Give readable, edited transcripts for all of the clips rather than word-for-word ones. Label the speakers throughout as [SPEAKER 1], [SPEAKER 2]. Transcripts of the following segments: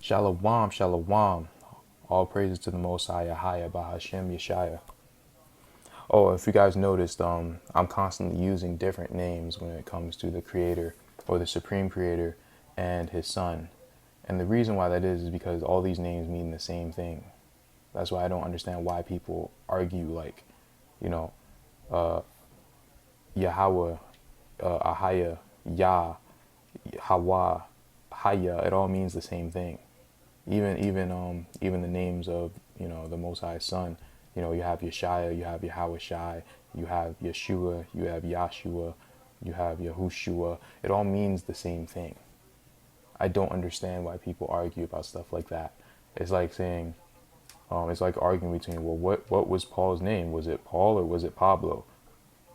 [SPEAKER 1] Shalom, shalom. All praises to the Most High, Yahawahshi, Yashaya. Oh, if you guys noticed, I'm constantly using different names when it comes to the Creator or the Supreme Creator and His Son. And the reason why that is because all these names mean the same thing. That's why I don't understand why people argue like, you know, Yahweh, Ahaya, Yah, Hawa, Haya. It all means the same thing. Even the names of, you know, the Most High Son. You know, you have Yashaya, you have Yahawahshi, you have Yeshua, you have Yashua, you have Yahushua. It all means the same thing. I don't understand why people argue about stuff like that. It's like saying, it's like arguing between, well, what was Paul's name? Was it Paul or was it Pablo?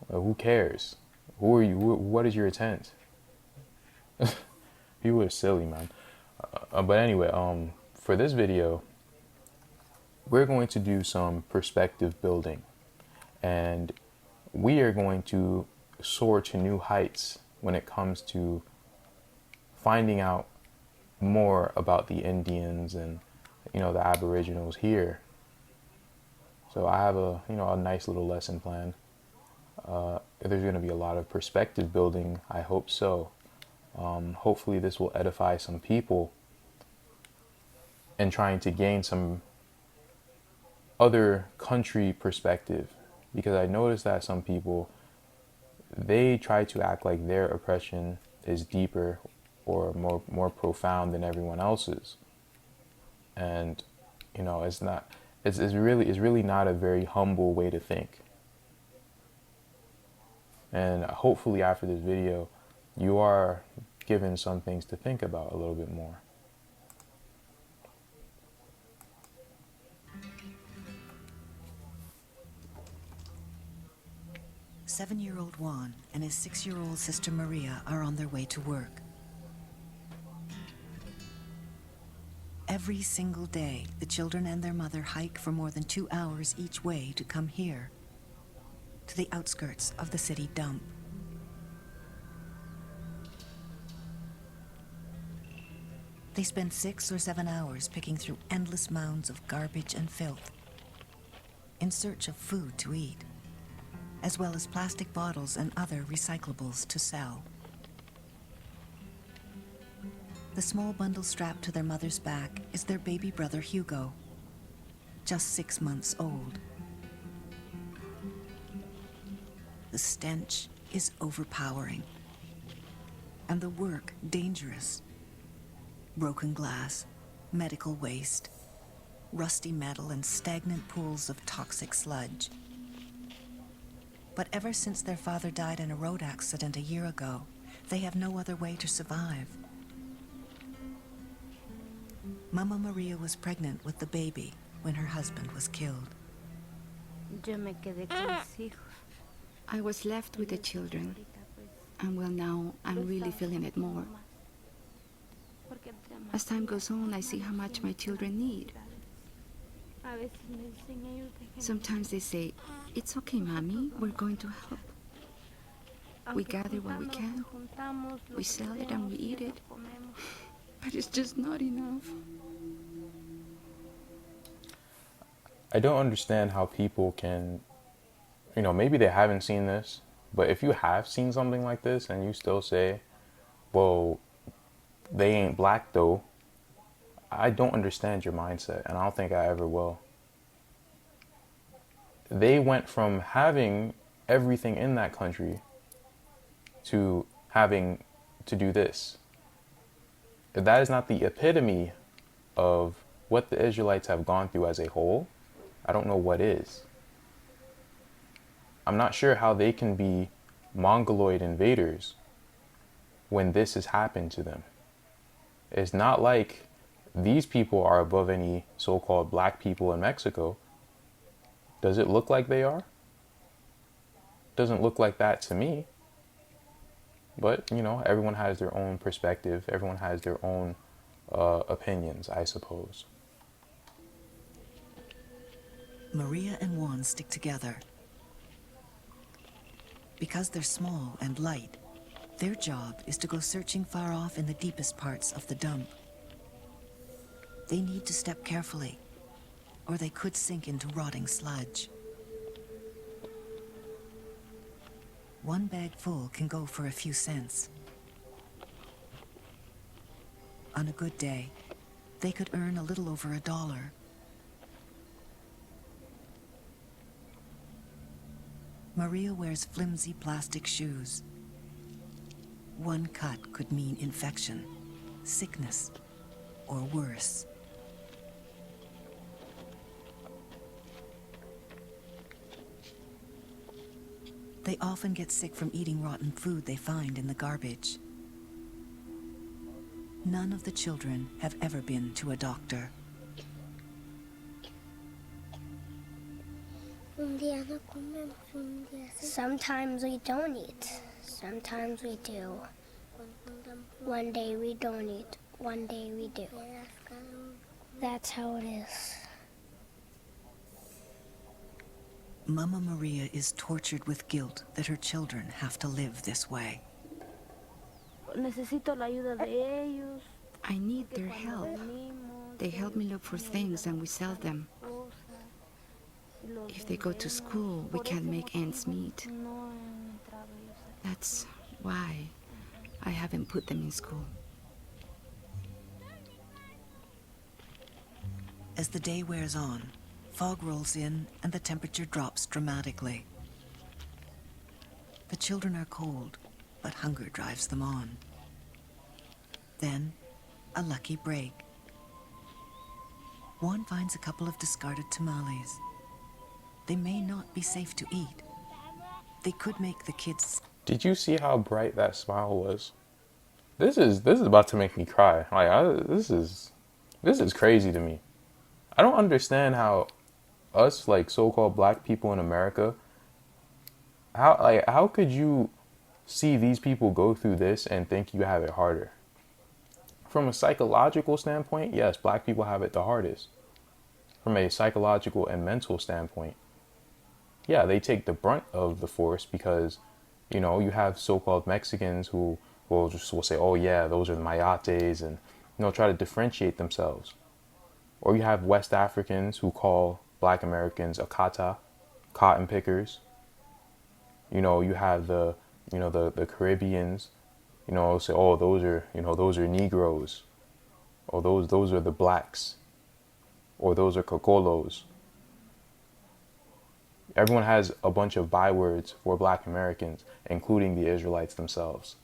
[SPEAKER 1] Who cares? Who are you? What is your intent? People are silly, man. But anyway, for this video, we're going to do some perspective building, and we are going to soar to new heights when it comes to finding out more about the Indians and, you know, the Aboriginals here. So I have a nice little lesson plan. There's going to be a lot of perspective building. I hope so. Hopefully this will edify some people and trying to gain some other country perspective, because I noticed that some people, they try to act like their oppression is deeper or more profound than everyone else's, and you know, it's really not a very humble way to think. And hopefully after this video you are given some things to think about a little bit more.
[SPEAKER 2] Seven-year-old Juan and his 6-year-old sister Maria are on their way to work. Every single day, the children and their mother hike for more than 2 hours each way to come here, to the outskirts of the city dump. They spend 6 or 7 hours picking through endless mounds of garbage and filth in search of food to eat, as well as plastic bottles and other recyclables to sell. The small bundle strapped to their mother's back is their baby brother Hugo, just 6 months old. The stench is overpowering, and the work dangerous. Broken glass, medical waste, rusty metal, and stagnant pools of toxic sludge. But ever since their father died in a road accident a year ago, they have no other way to survive. Mama Maria was pregnant with the baby when her husband was killed.
[SPEAKER 3] I was left with the children, and well, now I'm really feeling it more. As time goes on, I see how much my children need. Sometimes they say, "It's okay, Mommy, we're going to help." We gather what we can, we sell it and we eat it, but it's just not enough.
[SPEAKER 1] I don't understand how people can, you know, maybe they haven't seen this, but if you have seen something like this and you still say, well, they ain't black though, I don't understand your mindset, and I don't think I ever will. They went from having everything in that country to having to do this. If that is not the epitome of what the Israelites have gone through as a whole, I don't know what is. I'm not sure how they can be Mongoloid invaders when this has happened to them. It's not like these people are above any so-called black people in Mexico. Does it look like they are? Doesn't look like that to me. But, you know, everyone has their own perspective. Everyone has their own opinions, I suppose.
[SPEAKER 2] Maria and Juan stick together. Because they're small and light, their job is to go searching far off in the deepest parts of the dump. They need to step carefully, or they could sink into rotting sludge. One bag full can go for a few cents. On a good day, they could earn a little over $1. Maria wears flimsy plastic shoes. One cut could mean infection, sickness, or worse. They often get sick from eating rotten food they find in the garbage. None of the children have ever been to a doctor.
[SPEAKER 4] Sometimes we don't eat. Sometimes we do. One day we don't eat. One day we do. That's how it is.
[SPEAKER 2] Mama Maria is tortured with guilt that her children have to live this way.
[SPEAKER 3] I need their help. They help me look for things and we sell them. If they go to school, we can't make ends meet. That's why I haven't put them in school.
[SPEAKER 2] As the day wears on, fog rolls in and the temperature drops dramatically. The children are cold, but hunger drives them on. Then, a lucky break. Juan finds a couple of discarded tamales. They may not be safe to eat. They could make the kids...
[SPEAKER 1] Did you see how bright that smile was? This is about to make me cry. This is crazy to me. I don't understand how us, like, so-called black people in America, how could you see these people go through this and think you have it harder? From a psychological standpoint, yes, black people have it the hardest. From a psychological and mental standpoint, yeah, they take the brunt of the force because, you know, you have so-called Mexicans who will say, oh yeah, those are the Mayates, and, you know, try to differentiate themselves. Or you have West Africans who call black Americans akata, cotton pickers. You know, you have the Caribbeans, you know, say, oh, those are Negroes, or those are the blacks, or those are Cocolos. Everyone has a bunch of bywords for black Americans, including the Israelites themselves.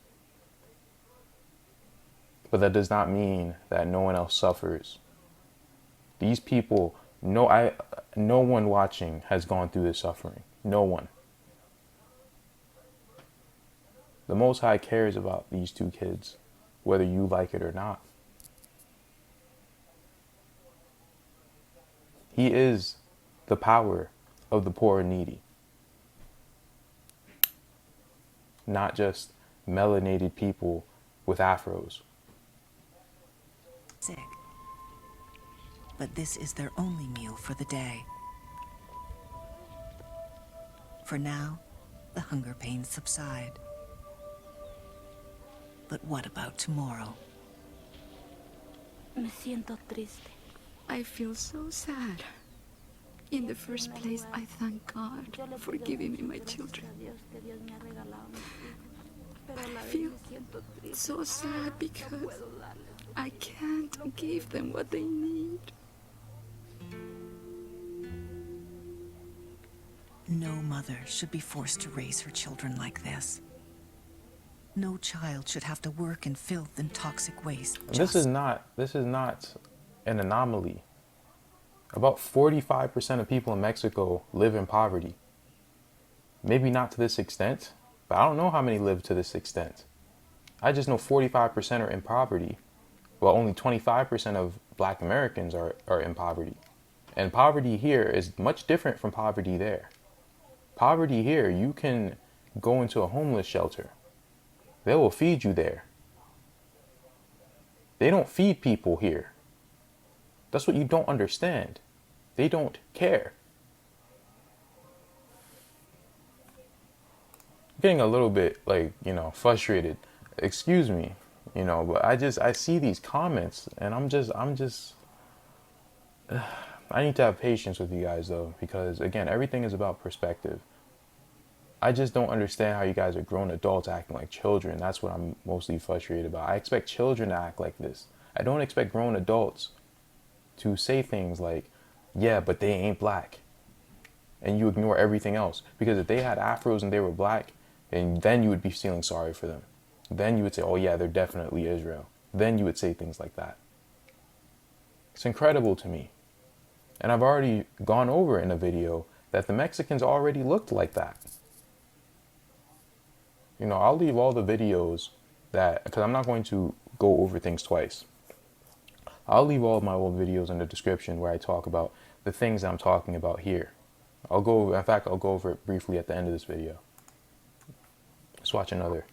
[SPEAKER 1] But that does not mean that no one else suffers. These people, no one watching has gone through this suffering. No one. The Most High cares about these two kids, whether you like it or not. He is the power of the poor and needy. Not just melanated people with afros.
[SPEAKER 2] Sick. But this is their only meal for the day. For now, the hunger pains subside. But what about tomorrow?
[SPEAKER 5] Me siento triste.
[SPEAKER 3] I feel so sad. In the first place, I thank God for giving me my children. But I feel so sad because I can't give them what they need.
[SPEAKER 2] No mother should be forced to raise her children like this. No child should have to work in filth and toxic waste.
[SPEAKER 1] This is not an anomaly. About 45% of people in Mexico live in poverty. Maybe not to this extent, but I don't know how many live to this extent. I just know 45% are in poverty, while only 25% of black Americans are in poverty. And poverty here is much different from poverty there. Poverty here, you can go into a homeless shelter. They will feed you there. They don't feed people here. That's what you don't understand. They don't care. I'm getting a little bit, like, frustrated. Excuse me, but I see these comments and I'm just I need to have patience with you guys though, because again, everything is about perspective. I just don't understand how you guys are grown adults acting like children. That's what I'm mostly frustrated about. I expect children to act like this. I don't expect grown adults to say things like, yeah, but they ain't black. And you ignore everything else. Because if they had afros and they were black, and then you would be feeling sorry for them. Then you would say, oh yeah, they're definitely Israel. Then you would say things like that. It's incredible to me. And I've already gone over in a video that the Mexicans already looked like that. You know, I'll leave all the videos that, because I'm not going to go over things twice. I'll leave all of my old videos in the description where I talk about the things I'm talking about here. I'll go over it briefly at the end of this video. Let's watch another.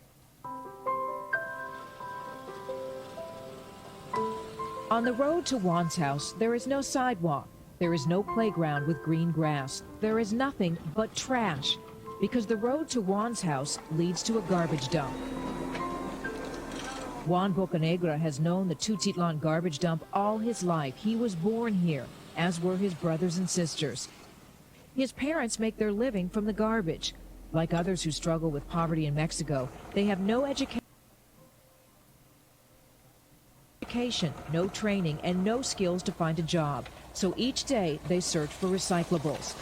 [SPEAKER 5] On the road to Juan's house, there is no sidewalk. There is no playground with green grass. There is nothing but trash, because the road to Juan's house leads to a garbage dump. Juan Bocanegra has known the Tutitlán garbage dump all his life. He was born here, as were his brothers and sisters. His parents make their living from the garbage. Like others who struggle with poverty in Mexico, they have no education, no training, and no skills to find a job. So each day they search for recyclables.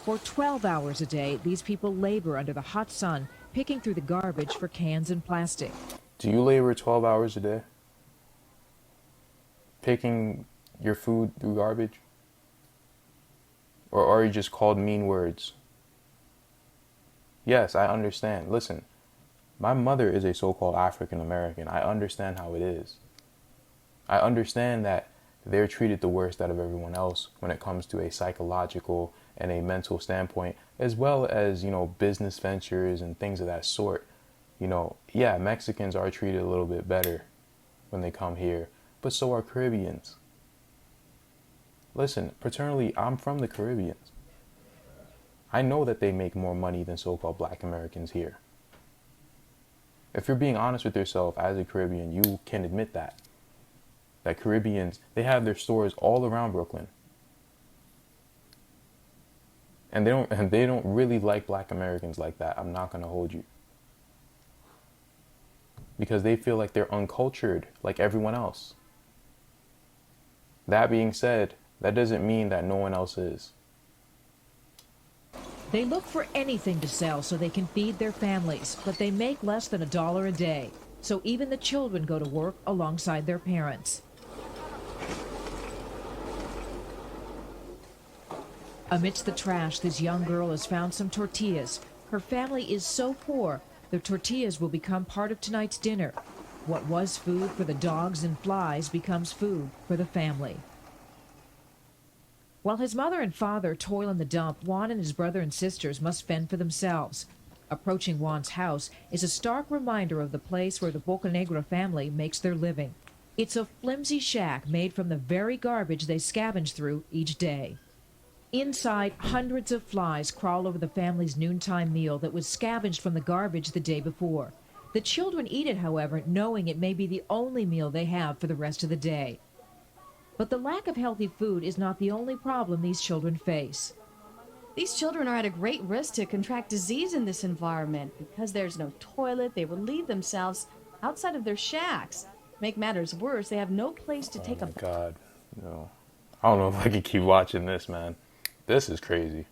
[SPEAKER 5] For 12 hours a day, these people labor under the hot sun, picking through the garbage for cans and plastic.
[SPEAKER 1] Do you labor 12 hours a day? Picking your food through garbage? Or are you just called mean words? Yes, I understand. Listen, my mother is a so-called African American. I understand how it is. I understand that they're treated the worst out of everyone else when it comes to a psychological and a mental standpoint, as well as, you know, business ventures and things of that sort. You know, yeah, Mexicans are treated a little bit better when they come here, but so are Caribbeans. Listen, paternally, I'm from the Caribbean. I know that they make more money than so-called black Americans here. If you're being honest with yourself as a Caribbean, you can admit that. That Caribbeans, they have their stores all around Brooklyn. And they don't really like black Americans like that. I'm not going to hold you. Because they feel like they're uncultured like everyone else. That being said, that doesn't mean that no one else is.
[SPEAKER 5] They look for anything to sell so they can feed their families, but they make less than $1 a day. So even the children go to work alongside their parents. Amidst the trash, this young girl has found some tortillas. Her family is so poor, the tortillas will become part of tonight's dinner. What was food for the dogs and flies becomes food for the family. While his mother and father toil in the dump, Juan and his brother and sisters must fend for themselves. Approaching Juan's house is a stark reminder of the place where the Bocanegra family makes their living. It's a flimsy shack made from the very garbage they scavenge through each day. Inside, hundreds of flies crawl over the family's noontime meal that was scavenged from the garbage the day before. The children eat it, however, knowing it may be the only meal they have for the rest of the day. But the lack of healthy food is not the only problem these children face.
[SPEAKER 6] These children are at a great risk to contract disease in this environment. Because there's no toilet, they will leave themselves outside of their shacks. To make matters worse, they have no place to take a bath.
[SPEAKER 1] Oh my God, no. I don't know if I can keep watching this, man. This is crazy.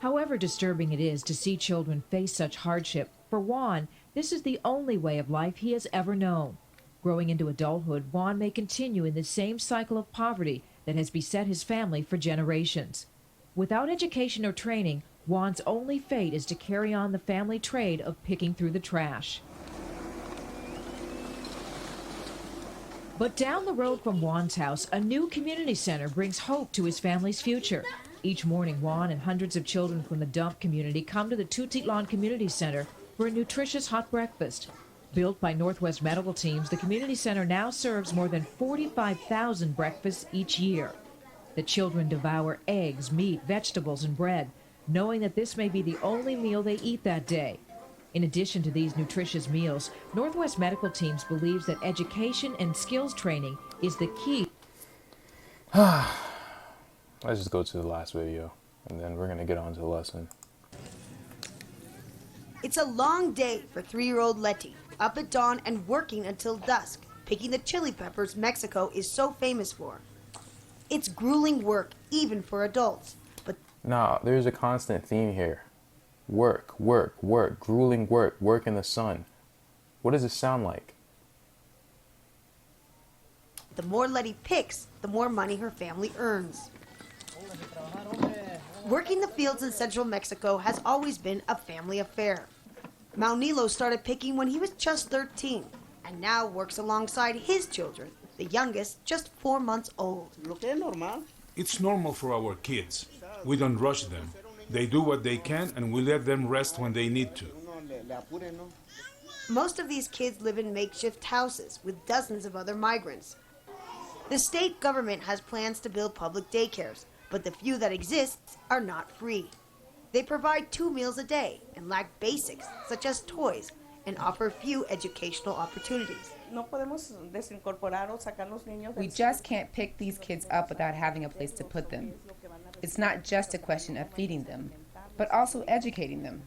[SPEAKER 5] However disturbing it is to see children face such hardship, for Juan, this is the only way of life he has ever known. Growing into adulthood, Juan may continue in the same cycle of poverty that has beset his family for generations. Without education or training, Juan's only fate is to carry on the family trade of picking through the trash. But down the road from Juan's house, a new community center brings hope to his family's future. Each morning, Juan and hundreds of children from the dump community come to the Tutitlán Community Center for a nutritious hot breakfast. Built by Northwest Medical Teams, the community center now serves more than 45,000 breakfasts each year. The children devour eggs, meat, vegetables, and bread, knowing that this may be the only meal they eat that day. In addition to these nutritious meals, Northwest Medical Teams believes that education and skills training is the key
[SPEAKER 1] Let's just go to the last video, and then we're going to get on to the lesson.
[SPEAKER 7] It's a long day for 3-year-old Letty, up at dawn and working until dusk, picking the chili peppers Mexico is so famous for. It's grueling work, even for adults. But
[SPEAKER 1] now, there's a constant theme here. Work, work, work, grueling work, work in the sun. What does it sound like?
[SPEAKER 7] the more Letty picks, the more money her family earns. Working the fields in central Mexico has always been a family affair. Maunilo started picking when he was just 13, and now works alongside his children, the youngest just 4 months old.
[SPEAKER 8] It's normal for our kids. We don't rush them. They do what they can, and we let them rest when they need to.
[SPEAKER 7] Most of these kids live in makeshift houses with dozens of other migrants. The state government has plans to build public daycares, but the few that exist are not free. They provide 2 meals a day and lack basics such as toys and offer few educational opportunities.
[SPEAKER 9] We just can't pick these kids up without having a place to put them. It's not just a question of feeding them, but also educating them.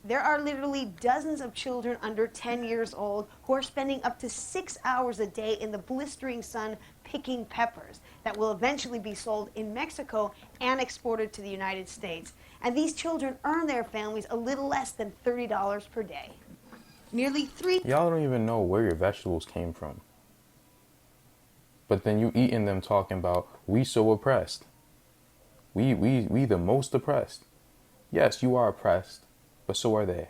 [SPEAKER 7] There are literally dozens of children under 10 years old who are spending up to 6 hours a day in the blistering sun picking peppers that will eventually be sold in Mexico and exported to the United States. And these children earn their families a little less than $30 per day. Nearly 3...
[SPEAKER 1] Y'all don't even know where your vegetables came from. But then you eating them talking about, we so oppressed. We the most oppressed. Yes, you are oppressed, but so are they.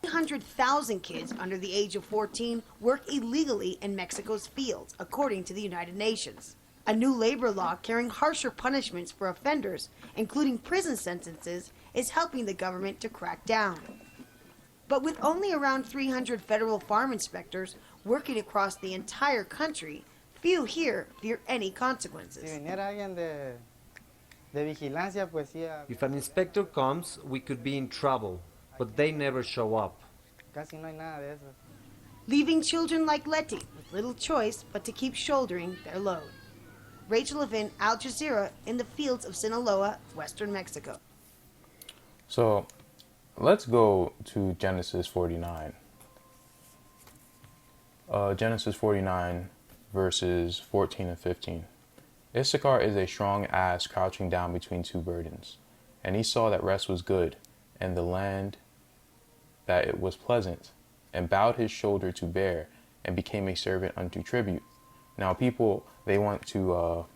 [SPEAKER 7] 300,000 kids under the age of 14 work illegally in Mexico's fields, according to the United Nations. A new labor law carrying harsher punishments for offenders, including prison sentences, is helping the government to crack down. But with only around 300 federal farm inspectors working across the entire country, few here fear any consequences.
[SPEAKER 10] If an inspector comes, we could be in trouble, but they never show up.
[SPEAKER 7] Leaving children like Letty with little choice but to keep shouldering their load. Rachel Levin, Al Jazeera, in the fields of Sinaloa, western Mexico.
[SPEAKER 1] So, let's go to Genesis 49. Genesis 49, verses 14 and 15. Issachar is a strong ass crouching down between 2 burdens. And he saw that rest was good, and the land that it was pleasant, and bowed his shoulder to bear, and became a servant unto tribute. Now people, they want to,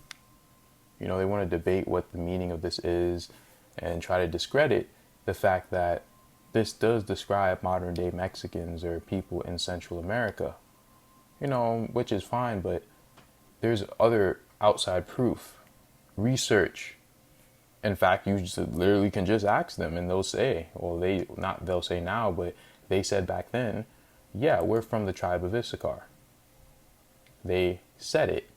[SPEAKER 1] they want to debate what the meaning of this is, and try to discredit the fact that this does describe modern day Mexicans or people in Central America, which is fine, but there's other outside proof, research. In fact, you just literally can just ask them and they'll say, they'll say now, but they said back then, yeah, we're from the tribe of Issachar. They said it.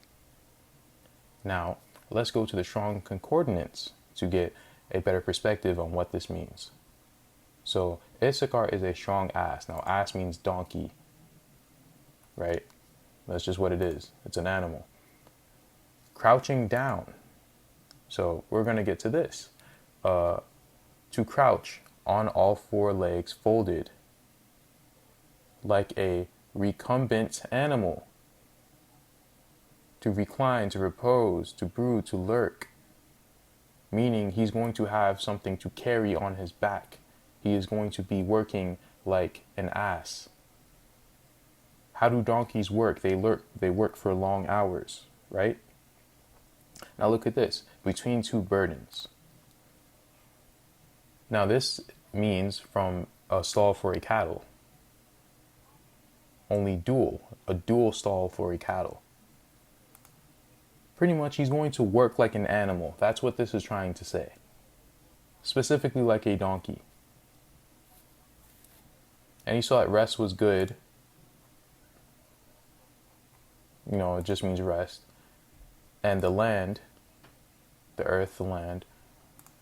[SPEAKER 1] Now, let's go to the Strong Concordance to get a better perspective on what this means. So, Issachar is a strong ass. Now, ass means donkey, right? That's just what it is. It's an animal. Crouching down. So, we're going to get to this. To crouch on all 4 legs folded like a recumbent animal. To recline, to repose, to brood, to lurk. Meaning he's going to have something to carry on his back. He is going to be working like an ass. How do donkeys work? They work for long hours, right? Now look at this. Between 2 burdens. Now this means from a stall for a cattle. Only a dual stall for a cattle. Pretty much he's going to work like an animal. That's what this is trying to say. Specifically like a donkey. And he saw that rest was good. It just means rest. And the land, the earth, the land,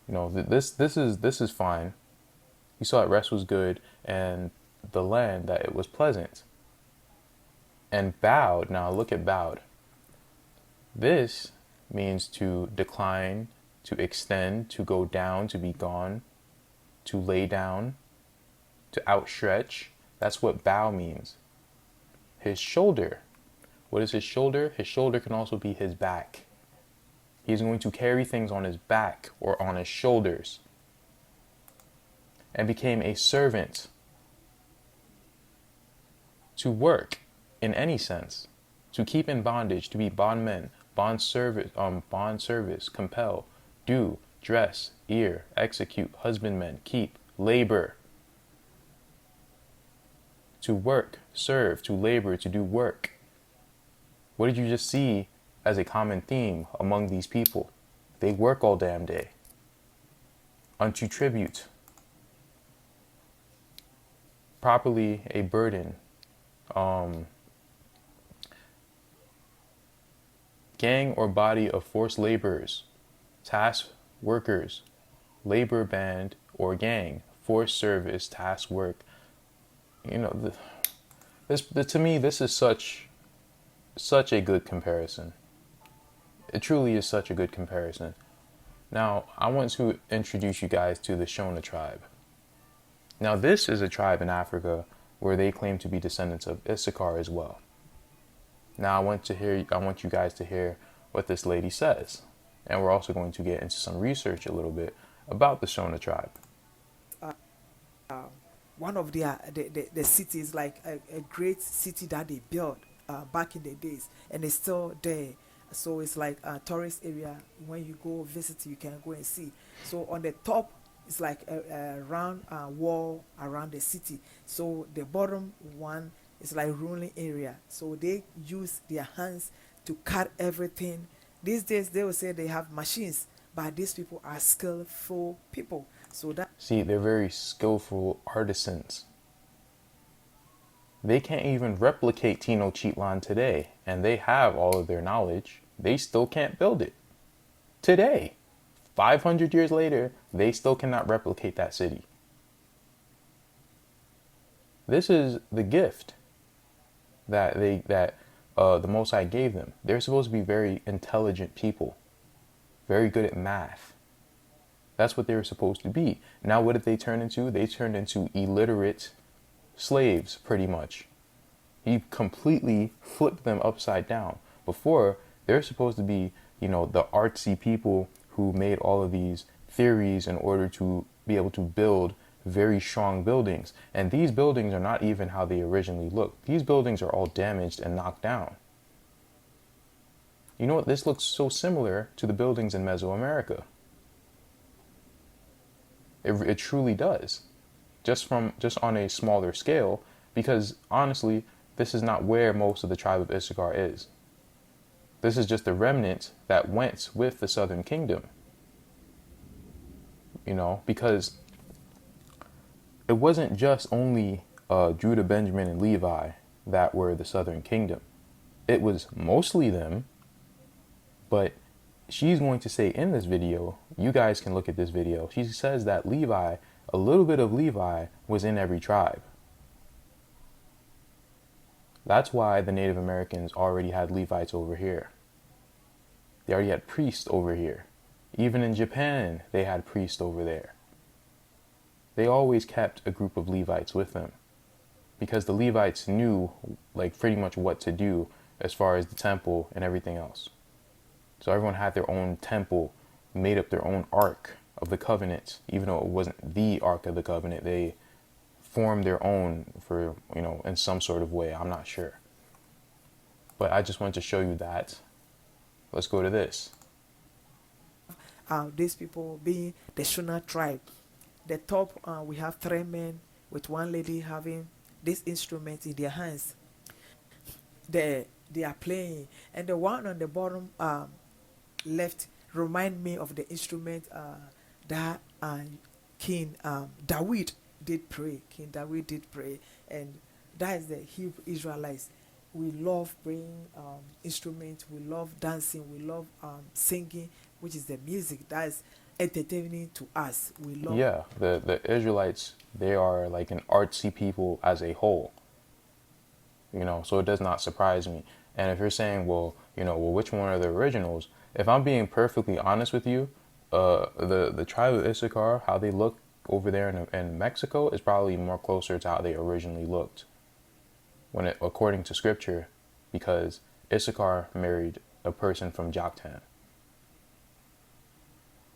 [SPEAKER 1] this is fine. He saw that rest was good, and the land that it was pleasant. And bowed. Now look at bowed. This means to decline, to extend, to go down, to be gone, to lay down, to outstretch. That's what bow means. His shoulder. What is his shoulder? His shoulder can also be his back. He's going to carry things on his back or on his shoulders. And became a servant to work in any sense, to keep in bondage, to be bondmen, bond service, compel, do, dress, ear, execute, husbandmen, keep, labor. To work, serve, to labor, to do work. What did you just see as a common theme among these people? They work all damn day. Unto tribute. Properly a burden. Gang or body of forced laborers, task workers, labor band or gang, forced service, task work. You know, to me, this is such a good comparison. It truly is such a good comparison. Now, I want to introduce you guys to the Shona tribe. Now, this is a tribe in Africa where they claim to be descendants of Issachar as well. Now, I want you guys to hear what this lady says. And we're also going to get into some research a little bit about the Shona tribe.
[SPEAKER 11] One of the cities, like a great city that they built back in the days, and it's still there. So it's like a tourist area. When you go visit, you can go and see. So on the top, it's like a round wall around the city. So the bottom one is like ruling area. So they use their hands to cut everything. These days they will say they have machines, but these people are skillful people. So that,
[SPEAKER 1] see, they're very skillful artisans. They can't even replicate Tenochtitlan today, and they have all of their knowledge. They still can't build it today. 500 years later, they still cannot replicate that city. This is the gift that the Most High gave them. They're supposed to be very intelligent people, very good at math. That's what they were supposed to be. Now, what did they turn into? They turned into illiterate slaves, pretty much. He completely flipped them upside down. Before, they're supposed to be, the artsy people who made all of these theories in order to be able to build very strong buildings. And these buildings are not even how they originally looked. These buildings are all damaged and knocked down. You know what? This looks so similar to the buildings in Mesoamerica. It truly does. Just on a smaller scale, because honestly, this is not where most of the tribe of Issachar is. This is just the remnant that went with the southern kingdom. Because it wasn't just only Judah, Benjamin, and Levi that were the southern kingdom. It was mostly them, but she's going to say in this video, you guys can look at this video, she says that Levi, a little bit of Levi was in every tribe. That's why the Native Americans already had Levites over here. They already had priests over here. Even in Japan, they had priests over there. They always kept a group of Levites with them because the Levites knew pretty much what to do as far as the temple and everything else. So everyone had their own temple, made up their own Ark of the Covenant. Even though it wasn't the Ark of the Covenant, they formed their own for, in some sort of way. I'm not sure. But I just wanted to show you that. Let's go to this.
[SPEAKER 11] these people being the Shona tribe. The top, we have 3 men with 1 lady having this instrument in their hands. They are playing, and the one on the bottom left remind me of the instrument that King David did pray. King David did pray, and that is the Hebrew Israelites. We love playing instruments, we love dancing, we love singing, which is the music that is entertaining to us. We love.
[SPEAKER 1] Yeah, the Israelites, they are like an artsy people as a whole. You know, so it does not surprise me. And if you're saying, well, which one are the originals? If I'm being perfectly honest with you, the tribe of Issachar, how they look over there in Mexico, is probably more closer to how they originally looked, according to scripture, because Issachar married a person from Joktan.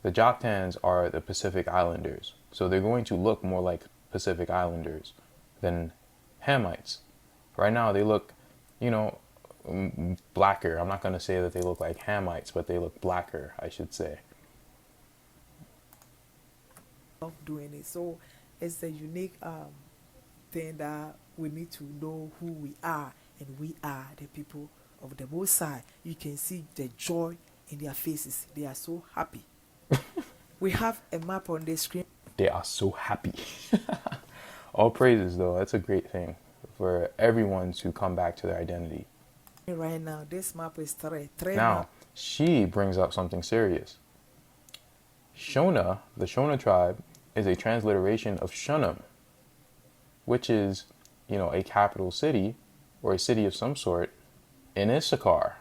[SPEAKER 1] The Joktans are the Pacific Islanders, so they're going to look more like Pacific Islanders than Hamites. Right now, they look, blacker. I'm not going to say that they look like Hamites, but they look blacker, I should say.
[SPEAKER 11] Of doing it, so it's a unique thing that we need to know who we are, and we are the people of the Most High. You can see the joy in their faces. They are so happy. We have a map on the screen.
[SPEAKER 1] They are so happy. All praises, though. That's a great thing for everyone to come back to their identity.
[SPEAKER 11] Right now, this map is three
[SPEAKER 1] now,
[SPEAKER 11] map.
[SPEAKER 1] She brings up something serious. Shona, the Shona tribe, is a transliteration of Shunem, which is, a capital city or a city of some sort in Issachar.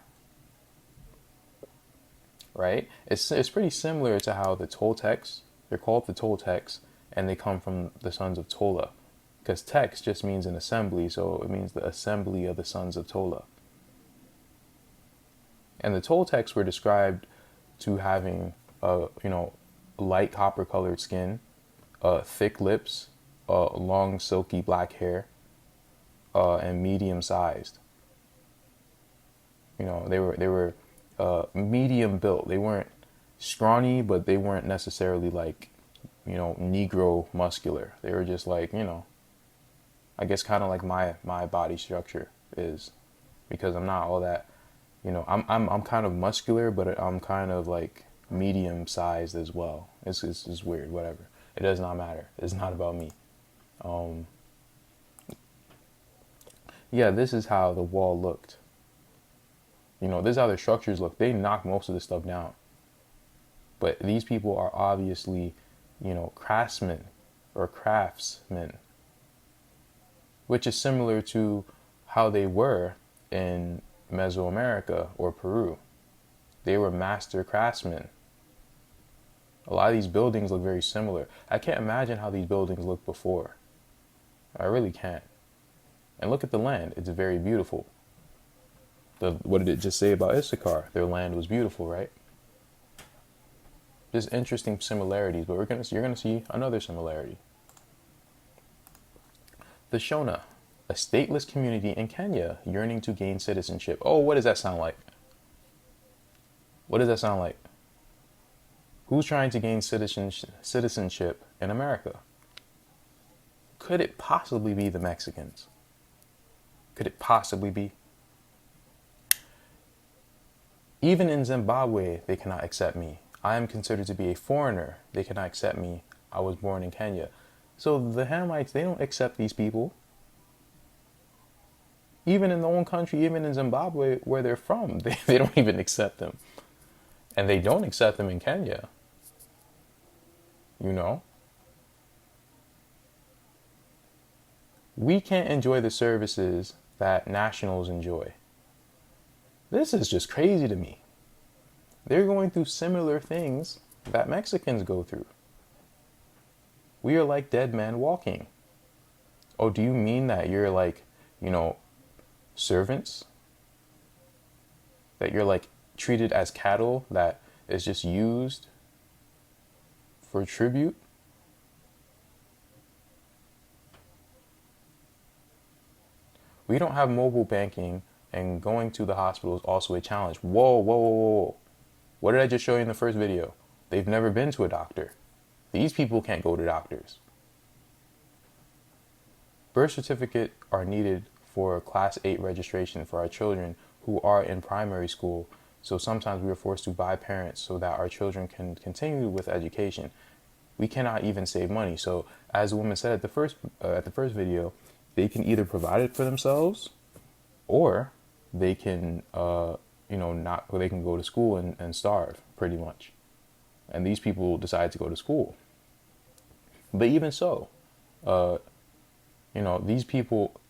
[SPEAKER 1] Right? It's pretty similar to how the Toltecs, they're called the Toltecs, and they come from the sons of Tola. Because Tex just means an assembly, so it means the assembly of the sons of Tola. And the Toltecs were described to having, light copper-colored skin, thick lips, long silky black hair, and medium-sized. They were medium built. They weren't scrawny, but they weren't necessarily like, Negro muscular. They were just like, I guess kind of like my body structure is, because I'm not all that, I'm kind of muscular, but I'm kind of like medium sized as well. It's weird, whatever. It does not matter. It's not about me. Yeah, this is how the wall looked. This is how their structures look. They knocked most of this stuff down. But these people are obviously, craftsmen or craftsmen, which is similar to how they were in Mesoamerica or Peru. They were master craftsmen. A lot of these buildings look very similar. I can't imagine how these buildings looked before. I really can't. And look at the land. It's very beautiful. What did it just say about Issachar? Their land was beautiful, right? There's interesting similarities, but you're gonna see another similarity. The Shona, a stateless community in Kenya yearning to gain citizenship. Oh, what does that sound like? What does that sound like? Who's trying to gain citizenship in America? Could it possibly be the Mexicans? Could it possibly be? Even in Zimbabwe, they cannot accept me. I am considered to be a foreigner. They cannot accept me. I was born in Kenya. So the Hamites, they don't accept these people. Even in their own country, even in Zimbabwe, where they're from, they don't even accept them. And they don't accept them in Kenya. We can't enjoy the services that nationals enjoy. This is just crazy to me. They're going through similar things that Mexicans go through. We are like dead men walking. Oh, do you mean that you're like, servants? That you're like treated as cattle that is just used for tribute? We don't have mobile banking, and going to the hospital is also a challenge. Whoa, whoa, whoa, whoa. What did I just show you in the first video? They've never been to a doctor. These people can't go to doctors. Birth certificates are needed for Class 8 registration for our children who are in primary school, so sometimes we are forced to buy parents so that our children can continue with education. We cannot even save money. So as the woman said at the first video, they can either provide it for themselves, or they can, they can go to school and starve, pretty much. And these people decide to go to school. But even so, these people,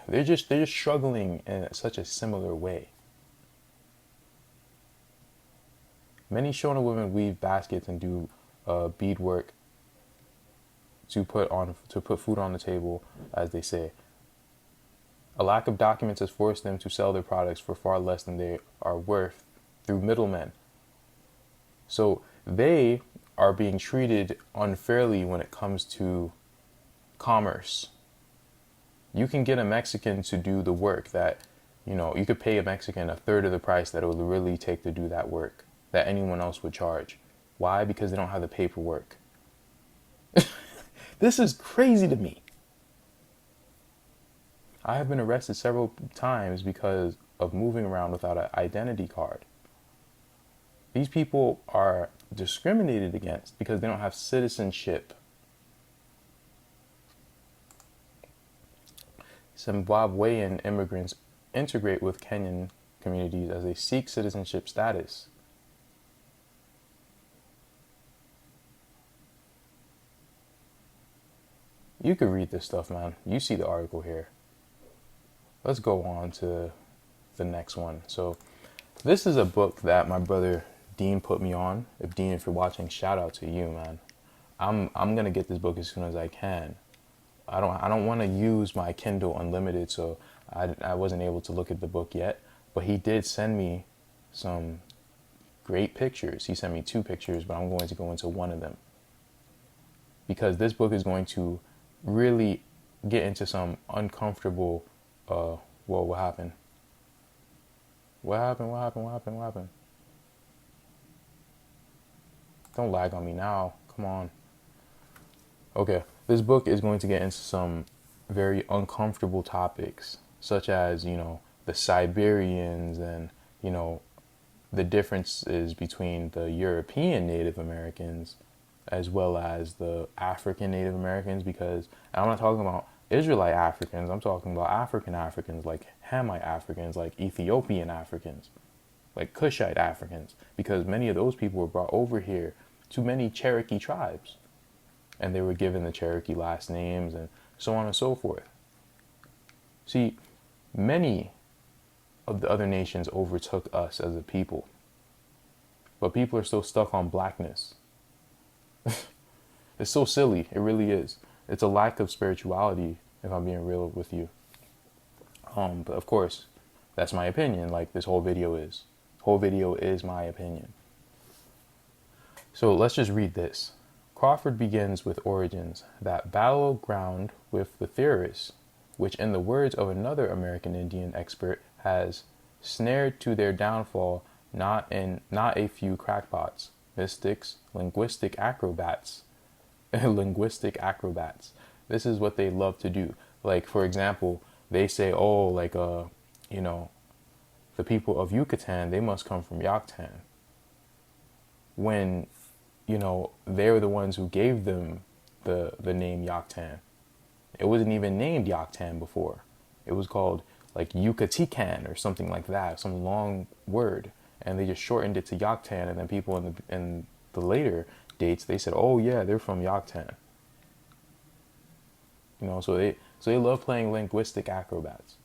[SPEAKER 1] they're just struggling in such a similar way. Many Shona women weave baskets and do beadwork to put food on the table, as they say. A lack of documents has forced them to sell their products for far less than they are worth through middlemen. So they are being treated unfairly when it comes to commerce. You can get a Mexican to do the work that, you could pay a Mexican a third of the price that it would really take to do that work that anyone else would charge. Why? Because they don't have the paperwork. This is crazy to me. I have been arrested several times because of moving around without an identity card. These people are discriminated against because they don't have citizenship. Zimbabwean immigrants integrate with Kenyan communities as they seek citizenship status. You could read this stuff, man. You see the article here. Let's go on to the next one. So this is a book that my brother Dean put me on. Dean, if you're watching, shout out to you, man. I'm gonna get this book as soon as I can. I don't want to use my Kindle Unlimited, so I wasn't able to look at the book yet. But he did send me some great pictures. He sent me 2 pictures, but I'm going to go into one of them, because this book is going to really get into some uncomfortable. Whoa, what happened? What happened? Don't lag on me now. Come on. Okay, this book is going to get into some very uncomfortable topics, such as, the Siberians and, the differences between the European Native Americans as well as the African Native Americans, because I'm not talking about Israelite Africans, I'm talking about African Africans, like Hamite Africans, like Ethiopian Africans, like Cushite Africans, because many of those people were brought over here to many Cherokee tribes, and they were given the Cherokee last names and so on and so forth. See, many of the other nations overtook us as a people, but people are still stuck on blackness. It's so silly. It really is. It's a lack of spirituality, if I'm being real with you. But of course, that's my opinion, like this whole video is. Whole video is my opinion. So let's just read this. Crawford begins with origins, that battleground with the theorists, which in the words of another American Indian expert has snared to their downfall not a few crackpots, mystics, linguistic acrobats. Linguistic acrobats. This is what they love to do. Like, for example, they say, the people of Yucatan, they must come from Yoctan. When, they were the ones who gave them the name Yoctan. It wasn't even named Yoctan before. It was called like Yucatecan or something like that, some long word. And they just shortened it to Yoctan, and then people in the later dates, they said, oh yeah, they're from Yoctan. So they love playing linguistic acrobats.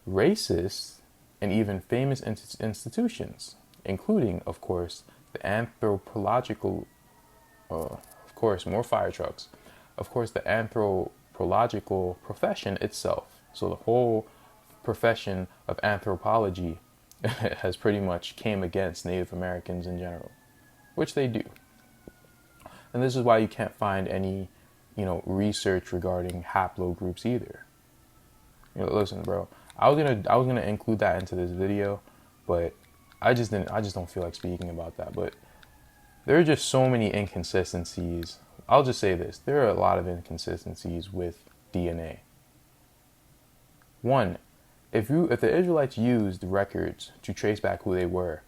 [SPEAKER 1] Racists and even famous institutions, including, of course, the anthropological, of course, more fire trucks, of course, the anthropological profession itself. So the whole profession of anthropology has pretty much came against Native Americans in general, which they do. And this is why you can't find any, research regarding haplogroups either. Listen, bro, I was gonna include that into this video, but I just don't feel like speaking about that. But there are just so many inconsistencies. I'll just say this: there are a lot of inconsistencies with DNA. One, if the Israelites used records to trace back who they were,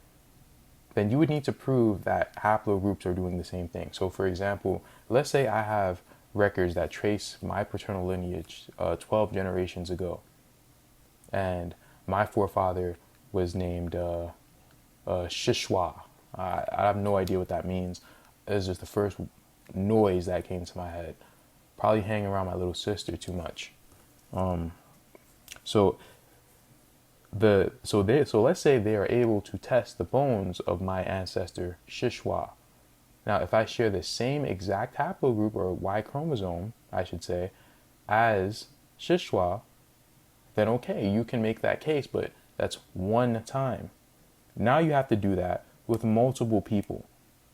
[SPEAKER 1] then you would need to prove that haplogroups are doing the same thing. So, for example, let's say I have records that trace my paternal lineage 12 generations ago, and my forefather was named Shishwa. I have no idea what that means. It's just the first noise that came to my head. Probably hanging around my little sister too much. So let's say they are able to test the bones of my ancestor Shishwa. Now, if I share the same exact haplogroup, or Y chromosome, I should say, as Shishwa, then okay, you can make that case, but that's one time. Now you have to do that with multiple people.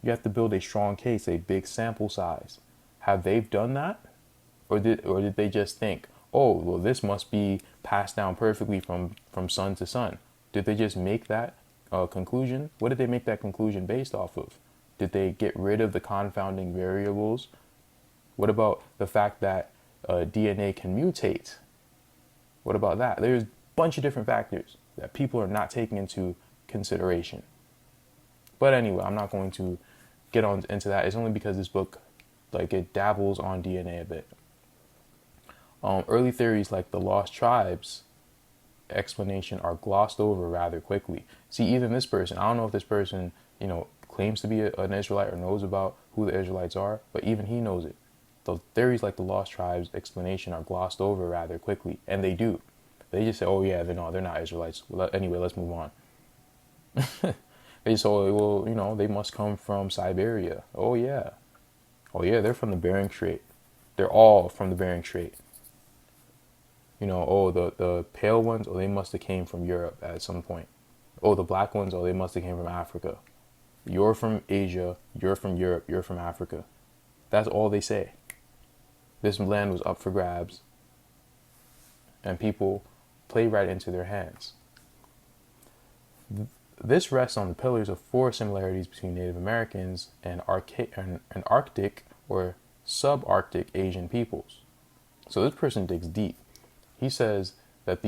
[SPEAKER 1] You have to build a strong case, a big sample size. Have they done that? Or did they just think, oh, well, this must be passed down perfectly from son to son? Did they just make that conclusion? What did they make that conclusion based off of? Did they get rid of the confounding variables? What about the fact that DNA can mutate? What about that? There's a bunch of different factors that people are not taking into consideration. But anyway, I'm not going to get on into that. It's only because this book, like, it dabbles on DNA a bit. Early theories like the lost tribes explanation are glossed over rather quickly. See, even this person, I don't know if this person, claims to be an Israelite or knows about who the Israelites are, but even he knows it. The theories like the lost tribes explanation are glossed over rather quickly, and they do. They just say, oh yeah, they're not Israelites. Well, anyway, let's move on. They say, oh, well, they must come from Siberia. Oh yeah, they're from the Bering Strait. They're all from the Bering Strait. Oh, the pale ones, oh, they must have came from Europe at some point. Oh, the black ones, oh, they must have came from Africa. You're from Asia, you're from Europe, you're from Africa. That's all they say. This land was up for grabs, and people play right into their hands. This rests on the pillars of 4 similarities between Native Americans and Arctic or subarctic Asian peoples. So this person digs deep. He says that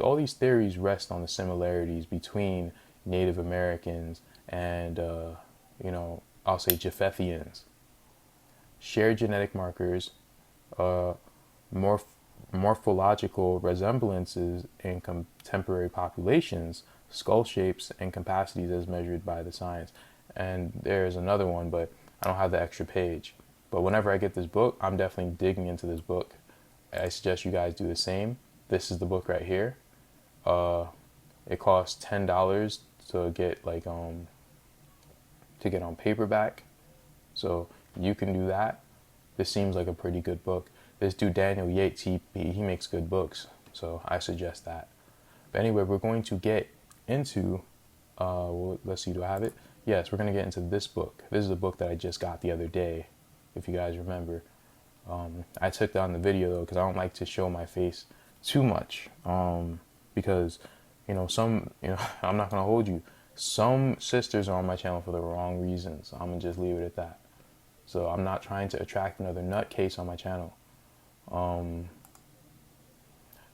[SPEAKER 1] all these theories rest on the similarities between Native Americans and, I'll say Japhethians. Shared genetic markers, morphological resemblances in contemporary populations, skull shapes and capacities as measured by the science. And there's another one, but I don't have the extra page. But whenever I get this book, I'm definitely digging into this book. I suggest you guys do the same. This is the book right here. It costs $10 to get on paperback. So you can do that. This seems like a pretty good book. This dude Daniel Yates, he makes good books, so I suggest that. But anyway, we're going to get into, let's see, do I have it? Yes, we're going to get into this book. This is a book that I just got the other day, if you guys remember. I took down the video though, because I don't like to show my face too much, because, I'm not going to hold you. Some sisters are on my channel for the wrong reasons. I'm going to just leave it at that. So I'm not trying to attract another nutcase on my channel.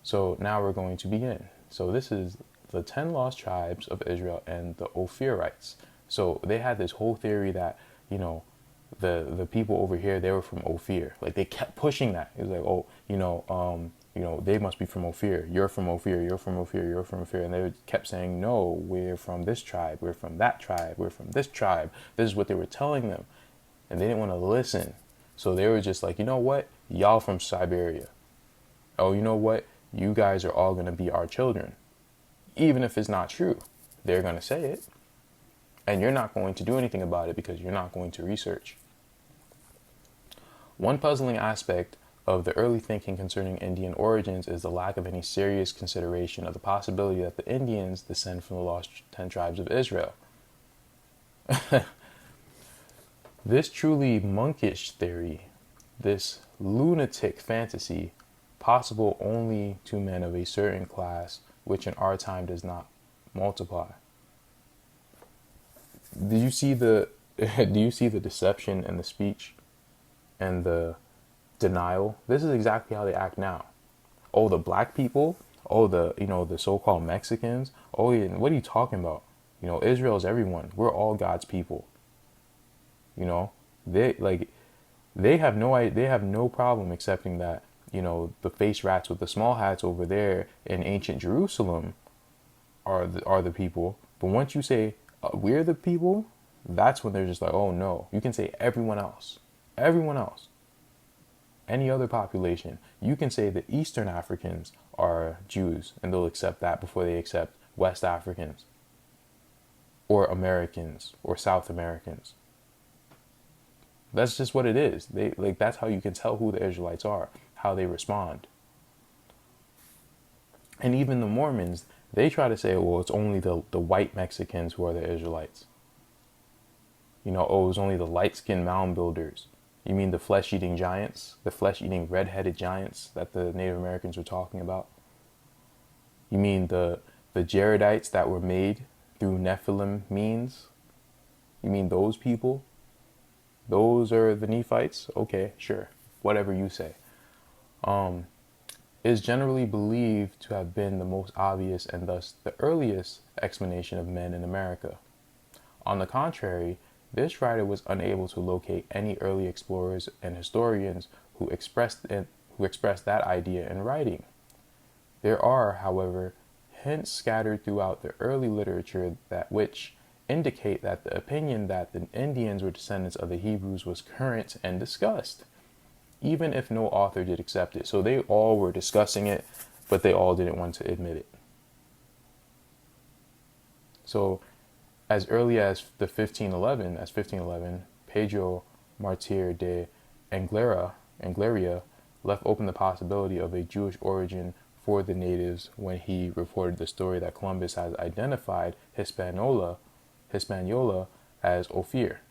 [SPEAKER 1] So now we're going to begin. So this is the 10 lost tribes of Israel and the Ophirites. So they had this whole theory that, the people over here, they were from Ophir. Like, they kept pushing that. It was like, oh, they must be from Ophir. You're from Ophir. You're from Ophir. You're from Ophir. And they kept saying, no, we're from this tribe. We're from that tribe. We're from this tribe. This is what they were telling them. And they didn't want to listen. So they were just like, you know what? Y'all from Siberia. Oh, you know what? You guys are all going to be our children. Even if it's not true, they're going to say it. And you're not going to do anything about it because you're not going to research. One puzzling aspect of the early thinking concerning Indian origins is the lack of any serious consideration of the possibility that the Indians descend from the lost 10 tribes of Israel. This truly monkish theory, this lunatic fantasy, possible only to men of a certain class, which in our time does not multiply. Do you see the deception in the speech and the denial? This is exactly how they act now. Oh, the black people, oh, the so-called Mexicans, oh, yeah, what are you talking about? Israel is everyone. We're all God's people. They have no problem accepting that, the face rats with the small hats over there in ancient Jerusalem are the people. But once you say we're the people, that's when they're just like, oh no. You can say everyone else. any other population. You can say the Eastern Africans are Jews, and they'll accept that before they accept West Africans or Americans or South Americans. That's just what it is. That's how you can tell who the Israelites are, how they respond. And even the Mormons, they try to say, well, it's only the white Mexicans who are the Israelites. You know, oh, it's only the light-skinned mound builders. You mean the flesh-eating giants, the flesh-eating red-headed giants that the Native Americans were talking about? You mean the Jaredites that were made through Nephilim means? You mean those people? Those are the Nephites? Okay, sure. Whatever you say. Is generally believed to have been the most obvious and thus the earliest explanation of men in America. On the contrary, this writer was unable to locate any early explorers and historians who expressed that idea in writing. There are, however, hints scattered throughout the early literature which indicate that the opinion that the Indians were descendants of the Hebrews was current and discussed, even if no author did accept it. So they all were discussing it, but they all didn't want to admit it. So as early as 1511, Pedro Martir de Angleria left open the possibility of a Jewish origin for the natives when he reported the story that Columbus has identified Hispaniola as Ophir.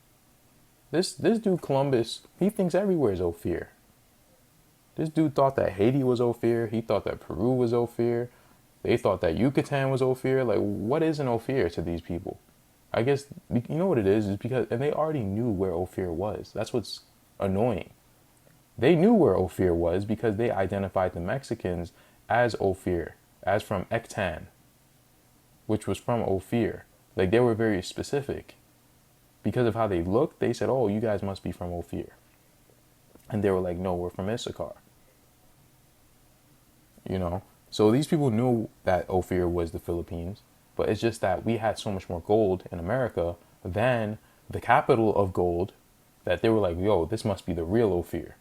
[SPEAKER 1] This dude Columbus, he thinks everywhere is Ophir. This dude thought that Haiti was Ophir. He thought that Peru was Ophir. They thought that Yucatan was Ophir. Like, what is an Ophir to these people? I guess, you know what it is because, and they already knew where Ophir was. That's what's annoying. They knew where Ophir was because they identified the Mexicans as Ophir, as from Ectan, which was from Ophir. Like, they were very specific. Because of how they looked, they said, oh, you guys must be from Ophir. And they were like, no, we're from Issachar. You know? So these people knew that Ophir was the Philippines. But it's just that we had so much more gold in America than the capital of gold that they were like, yo, this must be the real Ophir.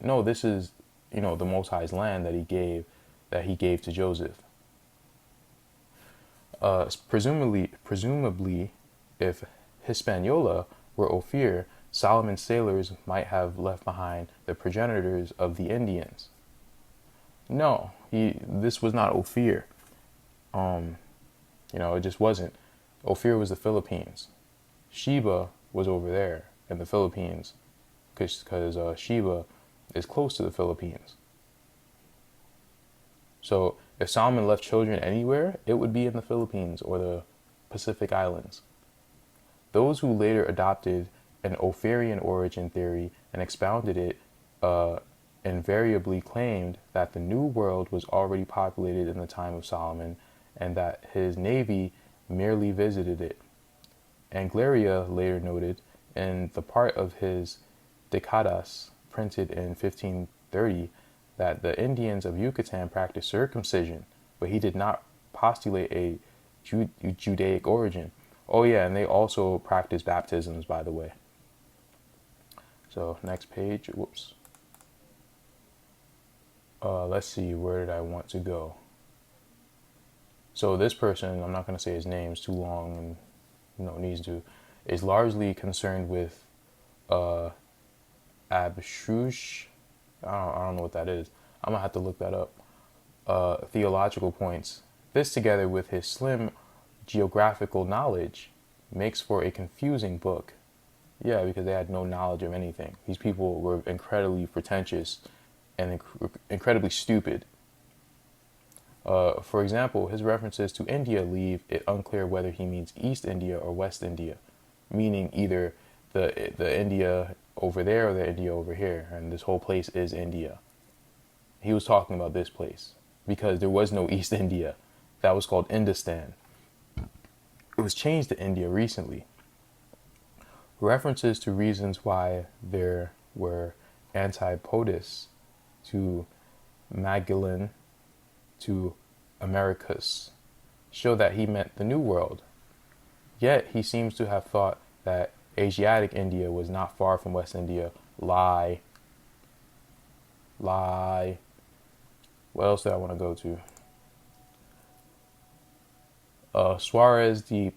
[SPEAKER 1] No, this is, you know, the Most High's land that he gave to Joseph. Presumably, if Hispaniola were Ophir, Solomon's sailors might have left behind the progenitors of the Indians. No, this was not Ophir. You know, it just wasn't. Ophir was the Philippines. Sheba was over there in the Philippines because Sheba is close to the Philippines. So if Solomon left children anywhere, it would be in the Philippines or the Pacific Islands. Those who later adopted an Ophirian origin theory and expounded it invariably claimed that the New World was already populated in the time of Solomon and that his navy merely visited it. Angleria later noted in the part of his Decadas printed in 1530 that the Indians of Yucatan practiced circumcision, but he did not postulate a Judaic origin. Oh yeah, and they also practiced baptisms, by the way. So next page, whoops. Let's see, where did I want to go? So this person, I'm not going to say his name, it's too long and needs to, is largely concerned with abstrush. I don't know what that is. I'm going to have to look that up. Theological points. This, together with his slim geographical knowledge, makes for a confusing book. Yeah, because they had no knowledge of anything. These people were incredibly pretentious and incredibly stupid. For example, his references to India leave it unclear whether he means East India or West India, meaning either the India over there or the India over here, and this whole place is India. He was talking about this place because there was no East India. That was called Indistan. It was changed to India recently. References to reasons why there were antipodes to Magellan to Americus show that he meant the New World. Yet he seems to have thought that Asiatic India was not far from West India. Lie. lie. What else did I want to go to? Suarez de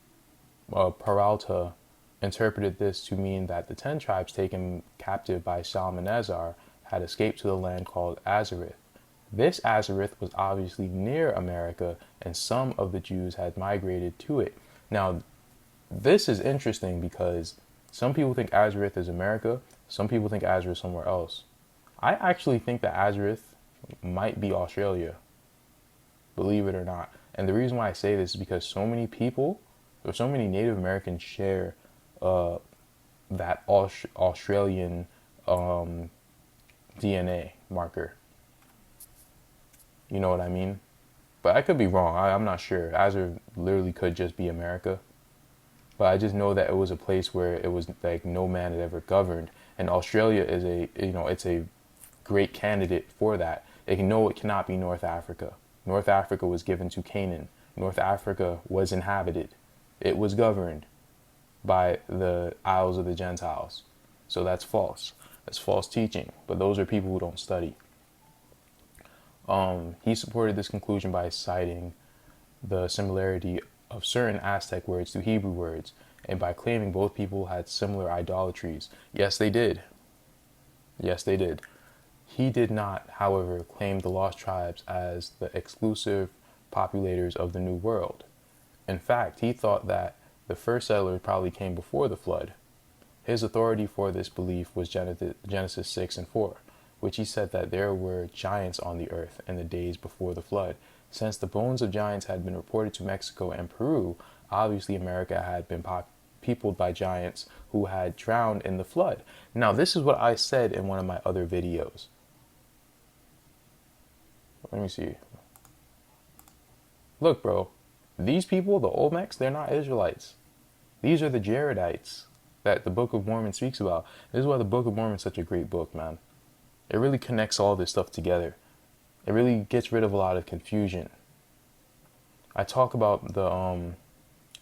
[SPEAKER 1] Peralta interpreted this to mean that the 10 tribes taken captive by Shalmaneser had escaped to the land called Azareth. This Azareth was obviously near America, and some of the Jews had migrated to it. Now, this is interesting because some people think Azareth is America, some people think Azareth is somewhere else. I actually think that Azareth might be Australia, believe it or not. And the reason why I say this is because so many people, or so many Native Americans share that Australian DNA marker. You know what I mean? But I could be wrong. I'm not sure. Azareth literally could just be America. But I just know that it was a place where it was like no man had ever governed. And Australia is it's a great candidate for that. It cannot be North Africa. North Africa was given to Canaan. North Africa was inhabited. It was governed by the Isles of the Gentiles. So that's false. That's false teaching. But those are people who don't study. He supported this conclusion by citing the similarity of certain Aztec words to Hebrew words, and by claiming both people had similar idolatries. Yes, they did. Yes, they did. He did not, however, claim the lost tribes as the exclusive populators of the New World. In fact, he thought that the first settlers probably came before the flood. His authority for this belief was Genesis 6:4, which he said that there were giants on the earth in the days before the flood. Since the bones of giants had been reported to Mexico and Peru, obviously America had been peopled by giants who had drowned in the flood. Now, this is what I said in one of my other videos. Let me see. Look, bro, these people, the Olmecs, they're not Israelites. These are the Jaredites that the Book of Mormon speaks about. This is why the Book of Mormon is such a great book, man. It really connects all this stuff together. It really gets rid of a lot of confusion. I talk about the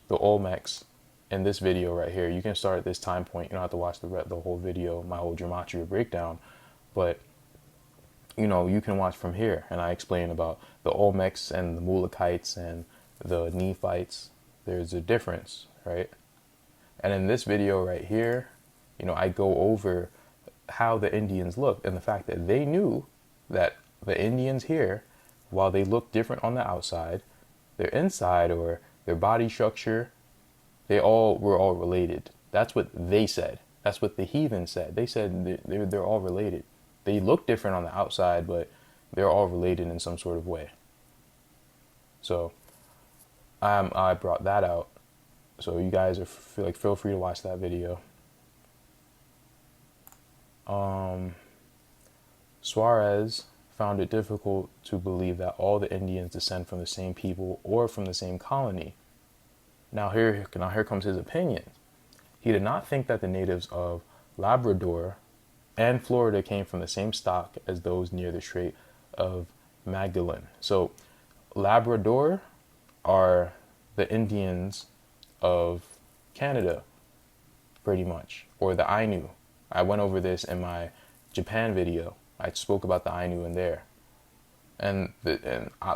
[SPEAKER 1] Olmecs in this video right here. You can start at this time point. You don't have to watch the whole video, my whole gematria breakdown. But, you can watch from here. And I explain about the Olmecs and the Mulekites and the Nephites. There's a difference, right? And in this video right here, I go over how the Indians looked and the fact that they knew that the Indians here, while they look different on the outside, their inside or their body structure, were all related. That's what they said. That's what the heathen said. They said they're all related. They look different on the outside, but they're all related in some sort of way. So I brought that out. So you guys feel free to watch that video. Suarez found it difficult to believe that all the Indians descend from the same people or from the same colony. Now here comes his opinion. He did not think that the natives of Labrador and Florida came from the same stock as those near the Strait of Magellan. So Labrador are the Indians of Canada, pretty much, or the Ainu. I went over this in my Japan video. I spoke about the Ainu in there. And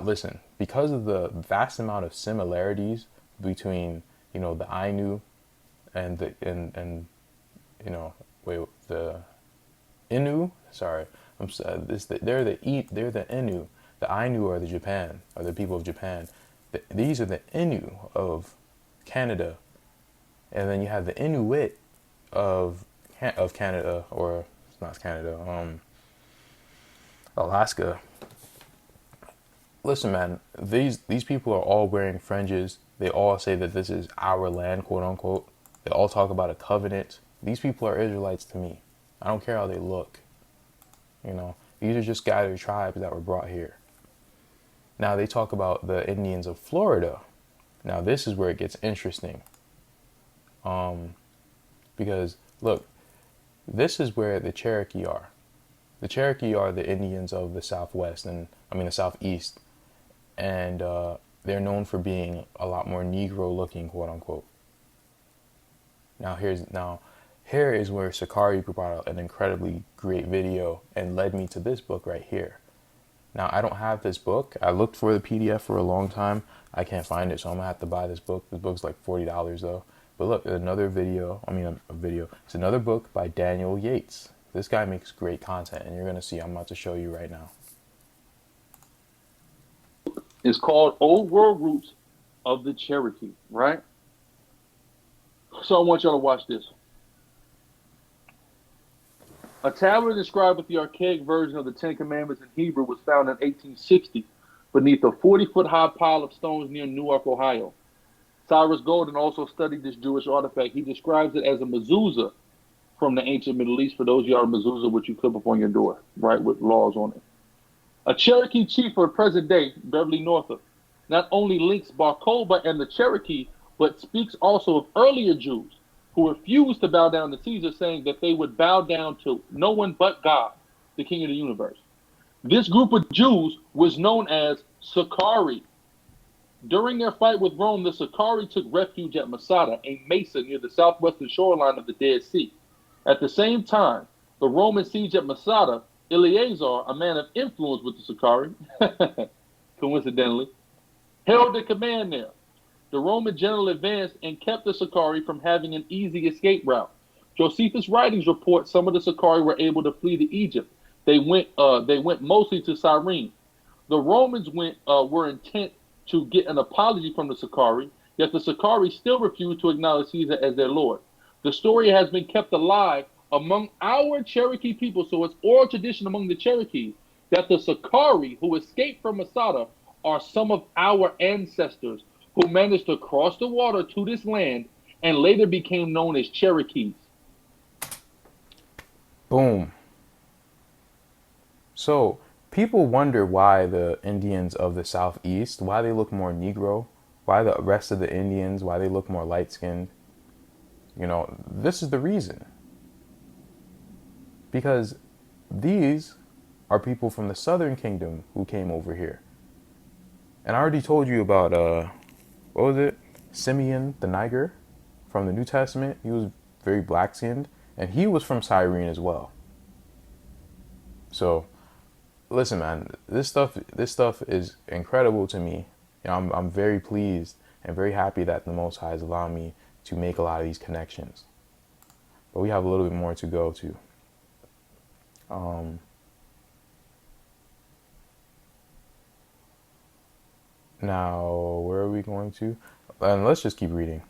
[SPEAKER 1] listen, because of the vast amount of similarities between, the Ainu and the Innu. Sorry, they're the Innu. The Ainu are the people of Japan. These are the Innu of Canada, and then you have the Inuit of Canada, or it's not Canada, Alaska. Listen, man, these people are all wearing fringes. They all say that this is our land, quote unquote. They all talk about a covenant. These people are Israelites to me. I don't care how they look. These are just gathered tribes that were brought here. Now they talk about the Indians of Florida. Now this is where it gets interesting. Because look, this is where the Cherokee are. The Cherokee are the Indians of the Southwest, the Southeast. And they're known for being a lot more Negro looking, quote unquote. Now here is where Sakari brought out an incredibly great video and led me to this book right here. Now, I don't have this book. I looked for the PDF for a long time. I can't find it, so I'm gonna have to buy this book. This book's like $40 though. But look, another video, a video. It's another book by Daniel Yates. This guy makes great content, and you're gonna see, I'm about to show you right now.
[SPEAKER 12] It's called Old World Roots of the Cherokee, right? So I want y'all to watch this. A tablet inscribed with the archaic version of the Ten Commandments in Hebrew was found in 1860 beneath a 40-foot high pile of stones near Newark, Ohio. Cyrus Golden also studied this Jewish artifact. He describes it as a mezuzah from the ancient Middle East. For those of y'all, mezuzah, which you clip up on your door, right, with laws on it. A Cherokee chief of present day, Beverly Northup, not only links Barcoba and the Cherokee, but speaks also of earlier Jews who refused to bow down to Caesar, saying that they would bow down to no one but God, the King of the universe. This group of Jews was known as Sakari. During their fight with Rome, the Sakari took refuge at Masada, a mesa near the southwestern shoreline of the Dead Sea. At the same time, the Roman siege at Masada, Eleazar, a man of influence with the Sakari, coincidentally, held the command there. The Roman general advanced and kept the Sakari from having an easy escape route. Josephus' writings report some of the Sakari were able to flee to Egypt. They went mostly to Cyrene. The Romans were intent to get an apology from the Sakari, yet the Sakari still refused to acknowledge Caesar as their lord. The story has been kept alive among our Cherokee people, so it's oral tradition among the Cherokees that the Sakari who escaped from Masada are some of our ancestors who managed to cross the water to this land and later became known as Cherokees.
[SPEAKER 1] Boom. So people wonder why the Indians of the Southeast, why they look more Negro, why the rest of the Indians, why they look more light-skinned. You know, this is the reason. Because these are people from the Southern Kingdom who came over here. And I already told you about, what was it? Simeon the Niger from the New Testament. He was very black-skinned, and he was from Cyrene as well. So, listen, man, this stuff is incredible to me. You know, I'm very pleased and very happy that the Most High has allowed me to make a lot of these connections. But we have a little bit more to go to. Now, where are we going to? And let's just keep reading.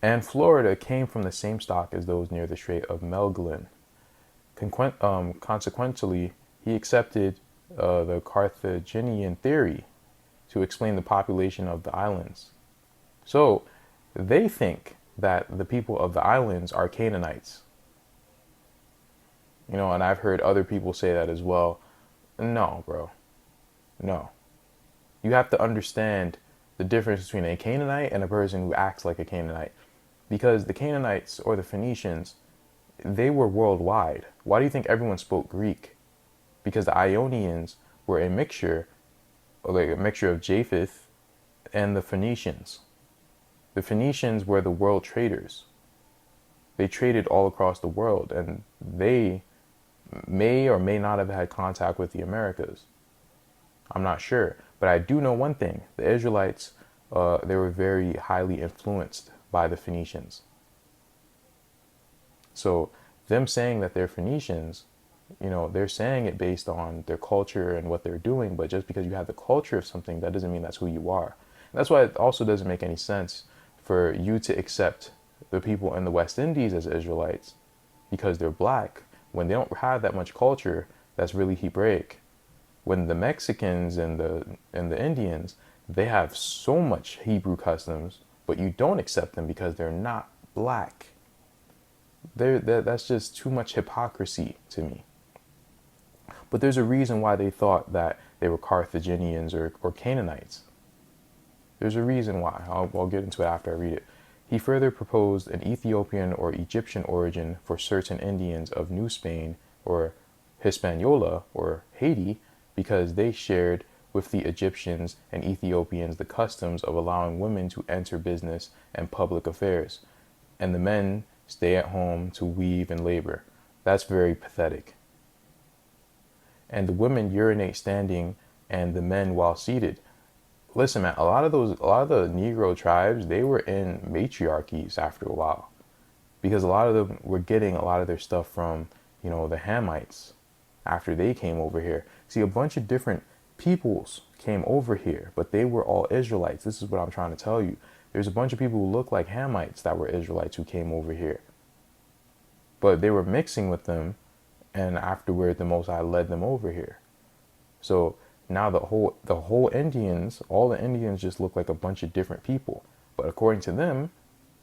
[SPEAKER 1] And Florida came from the same stock as those near the Strait of Magellan. Consequently, he accepted the Carthaginian theory to explain the population of the islands. So, they think that the people of the islands are Canaanites. You know, and I've heard other people say that as well. No, bro. No. You have to understand the difference between a Canaanite and a person who acts like a Canaanite. Because the Canaanites or the Phoenicians, they were worldwide. Why do you think everyone spoke Greek? Because the Ionians were a mixture of Japheth and the Phoenicians. The Phoenicians were the world traders. They traded all across the world, and they may or may not have had contact with the Americas. I'm not sure. But I do know one thing. The Israelites, they were very highly influenced by the Phoenicians. So them saying that they're Phoenicians, you know, they're saying it based on their culture and what they're doing. But just because you have the culture of something, that doesn't mean that's who you are. And that's why it also doesn't make any sense for you to accept the people in the West Indies as Israelites because they're black when they don't have that much culture that's really Hebraic. When the Mexicans and the Indians, they have so much Hebrew customs, but you don't accept them because they're not black. That's just too much hypocrisy to me. But there's a reason why they thought that they were Carthaginians or Canaanites. There's a reason why. I'll get into it after I read it. He further proposed an Ethiopian or Egyptian origin for certain Indians of New Spain or Hispaniola or Haiti, because they shared with the Egyptians and Ethiopians the customs of allowing women to enter business and public affairs, and the men stay at home to weave and labor. That's very pathetic. And the women urinate standing and the men while seated. Listen, man, a lot of the Negro tribes, they were in matriarchies after a while, because a lot of them were getting a lot of their stuff from, you know, the Hamites after they came over here. See, a bunch of different peoples came over here, but they were all Israelites. This is what I'm trying to tell you. There's a bunch of people who look like Hamites that were Israelites who came over here, but they were mixing with them, and afterward the Most High led them over here. So now the whole Indians, all the Indians just look like a bunch of different people, but according to them,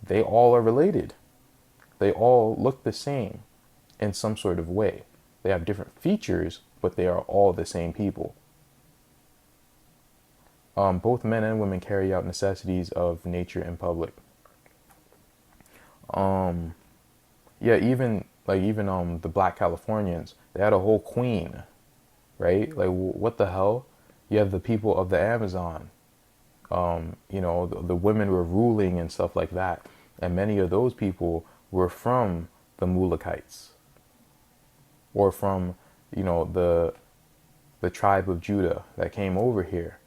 [SPEAKER 1] they all are related. They all look the same in some sort of way. They have different features, but they are all the same people. Both men and women carry out necessities of nature in public. Yeah, even the Black Californians, they had a whole queen, right? Like, what the hell? You have the people of the Amazon. You know, the women were ruling and stuff like that, and many of those people were from the Mulakites, or from, you know, the tribe of Judah that came over here.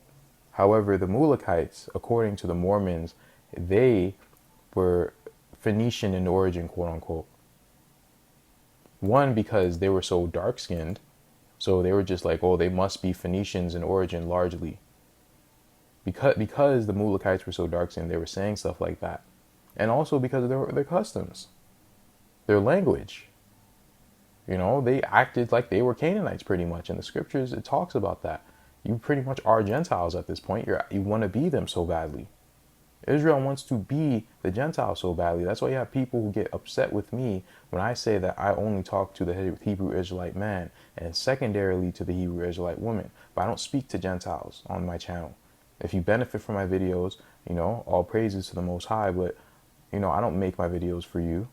[SPEAKER 1] However, the Mulakites, according to the Mormons, they were Phoenician in origin, quote unquote. One, because they were so dark-skinned, so they were just like, oh, they must be Phoenicians in origin largely. Because the Mulakites were so dark-skinned, they were saying stuff like that. And also because of their customs, their language. You know, they acted like they were Canaanites pretty much. In the scriptures, it talks about that. You pretty much are Gentiles at this point. You want to be them so badly. Israel wants to be the Gentiles so badly. That's why you have people who get upset with me when I say that I only talk to the Hebrew Israelite man and secondarily to the Hebrew Israelite woman. But I don't speak to Gentiles on my channel. If you benefit from my videos, you know, all praises to the Most High. But, you know, I don't make my videos for you.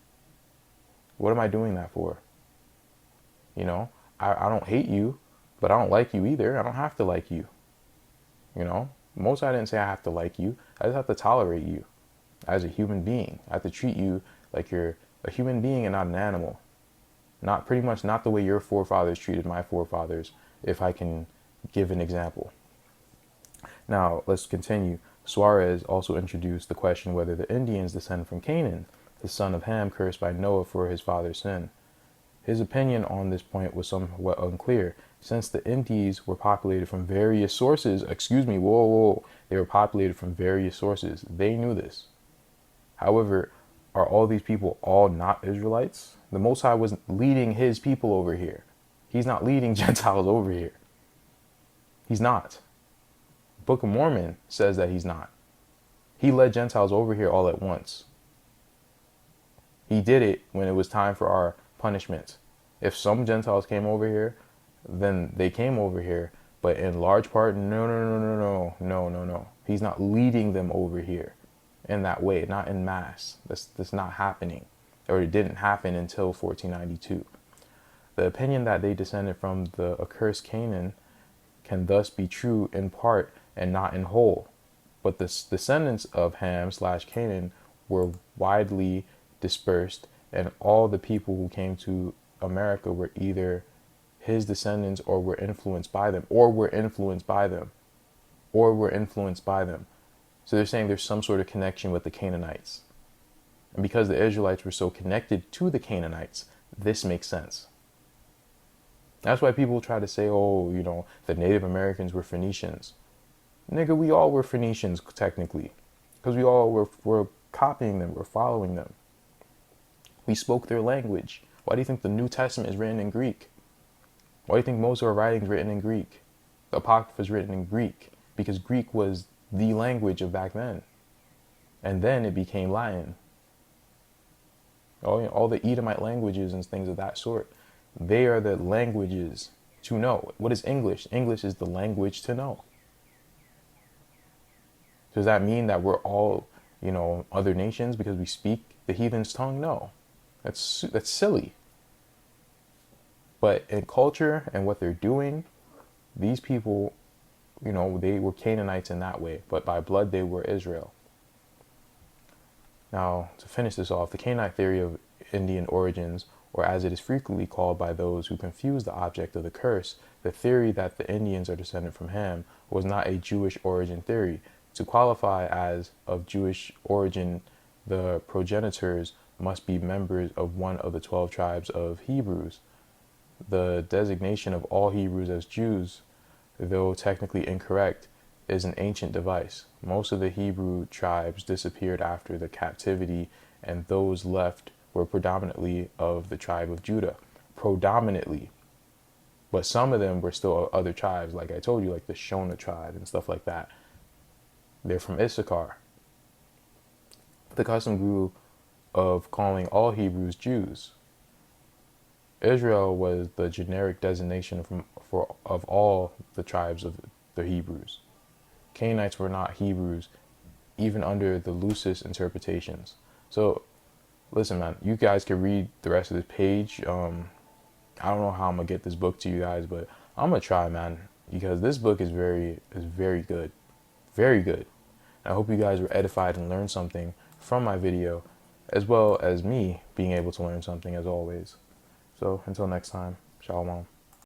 [SPEAKER 1] What am I doing that for? You know, I don't hate you, but I don't like you either. I don't have to like you. You know, most I didn't say I have to like you. I just have to tolerate you as a human being. I have to treat you like you're a human being and not an animal. Not pretty much not the way your forefathers treated my forefathers, if I can give an example. Now, let's continue. Suarez also introduced the question whether the Indians descend from Canaan, the son of Ham cursed by Noah for his father's sin. His opinion on this point was somewhat unclear, since the Indies were populated from various sources. They were populated from various sources. They knew this. However, are all these people all not Israelites? The Most High was leading his people over here. He's not leading Gentiles over here. He's not. Book of Mormon says that he's not. He led Gentiles over here all at once. He did it when it was time for our punishment. If some Gentiles came over here, then they came over here, but in large part, no. He's not leading them over here in that way, not in mass. That's not happening, or it didn't happen until 1492. The opinion that they descended from the accursed Canaan can thus be true in part and not in whole, but the descendants of Ham/Canaan were widely dispersed, and all the people who came to America were either his descendants or were influenced by them, So they're saying there's some sort of connection with the Canaanites. And because the Israelites were so connected to the Canaanites, this makes sense. That's why people try to say, oh, you know, the Native Americans were Phoenicians. Nigga, we all were Phoenicians, technically. Because we all were copying them, we're following them. We spoke their language. Why do you think the New Testament is written in Greek? Why do you think most of our writings are written in Greek? The Apocrypha is written in Greek because Greek was the language of back then. And then it became Latin. All the Edomite languages and things of that sort, they are the languages to know. What is English? English is the language to know. Does that mean that we're all, you know, other nations because we speak the heathen's tongue? No. That's silly. But in culture and what they're doing, these people, you know, they were Canaanites in that way, but by blood they were Israel. Now, to finish this off, the Canaanite theory of Indian origins, or as it is frequently called by those who confuse the object of the curse, the theory that the Indians are descended from Ham was not a Jewish origin theory. To qualify as of Jewish origin, the progenitors must be members of one of the 12 tribes of Hebrews. The designation of all Hebrews as Jews, though technically incorrect, is an ancient device. Most of the Hebrew tribes disappeared after the captivity, and those left were predominantly of the tribe of Judah. Predominantly. But some of them were still other tribes, like I told you, like the Shona tribe and stuff like that. They're from Issachar. The custom grew of calling all Hebrews Jews. Israel was the generic designation of all the tribes of the Hebrews. Canaanites were not Hebrews, even under the loosest interpretations. So, listen, man, you guys can read the rest of this page. I don't know how I'm gonna get this book to you guys, but I'm gonna try, man, because this book is very good, very good. I hope you guys were edified and learned something from my video, as well as me being able to learn something as always. So until next time, shalom.